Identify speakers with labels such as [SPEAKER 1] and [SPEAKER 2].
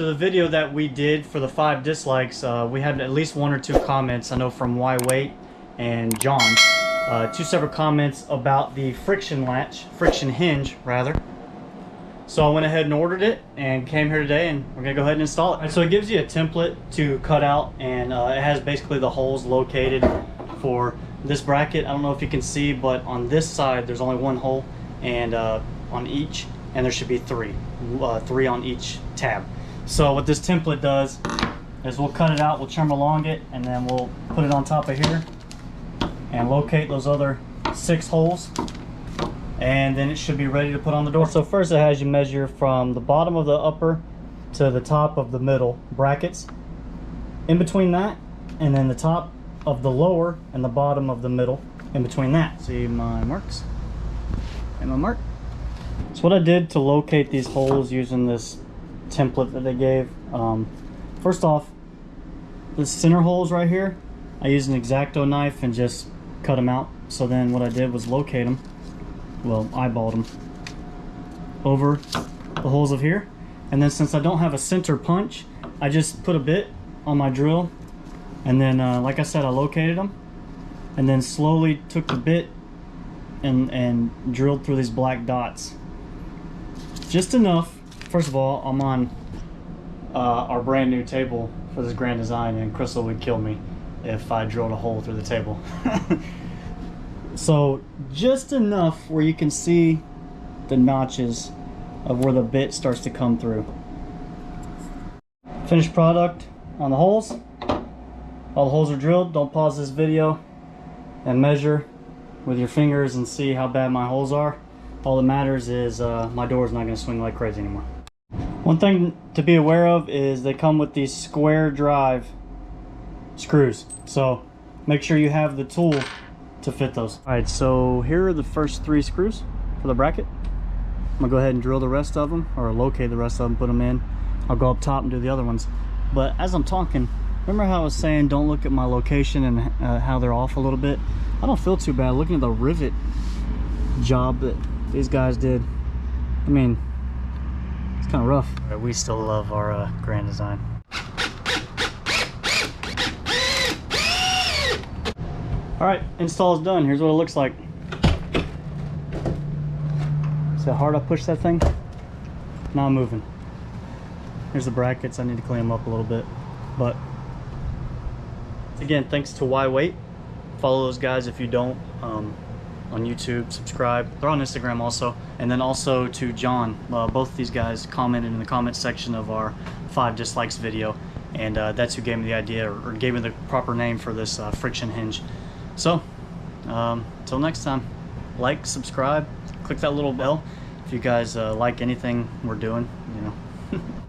[SPEAKER 1] after the video that we did for the 5 dislikes, we had at least 1 or 2 comments. I know from Why Wait and John. 2 separate comments about the friction hinge rather. So I went ahead and ordered it and came here today, and we're gonna go ahead and install it. Right, so it gives you a template to cut out, and it has basically the holes located for this bracket. I don't know if you can see, but on this side there's only 1 hole, and on each, and there should be 3 on each tab. So what this template does is we'll cut it out, we'll trim along it, and then we'll put it on top of here and locate those other 6 holes, and then it should be ready to put on the door. So first it has you measure from the bottom of the upper to the top of the middle brackets, in between that, and then the top of the lower and the bottom of the middle in between that. See my marks and my mark. So what I did to locate these holes using this template that they gave, first off, the center holes right here, I used an X-Acto knife and just cut them out. So then what I did was locate them, well, eyeballed them over the holes of here, and then since I don't have a center punch, I just put a bit on my drill, and then like I said, I located them and then slowly took the bit and drilled through these black dots just enough. First of all, I'm on our brand new table for this grand design, and Kristel would kill me if I drilled a hole through the table. So just enough where you can see the notches of where the bit starts to come through. Finished product on the holes. All the holes are drilled. Don't pause this video and measure with your fingers and see how bad my holes are. All that matters is my door is not going to swing like crazy anymore. One thing to be aware of is they come with these square drive screws, so make sure you have the tool to fit those. Alright, so here are the first 3 screws for the bracket. I'm gonna go ahead and drill the rest of them, or locate the rest of them, put them in. I'll go up top and do the other ones. But as I'm talking, remember how I was saying don't look at my location and how they're off a little bit? I don't feel too bad looking at the rivet job that these guys did. I mean, it's kind of rough. We still love our grand design. Alright, install is done. Here's what it looks like. See how hard I push that thing? Not moving. Here's the brackets. I need to clean them up a little bit. But again, thanks to Why Wait. Follow those guys if you don't on YouTube. Subscribe. They're on Instagram also. And then also to John. Both these guys commented in the comment section of our 5 dislikes video. And that's who gave me the idea, or gave me the proper name for this friction hinge. So, till next time, like, subscribe, click that little bell if you guys like anything we're doing, you know.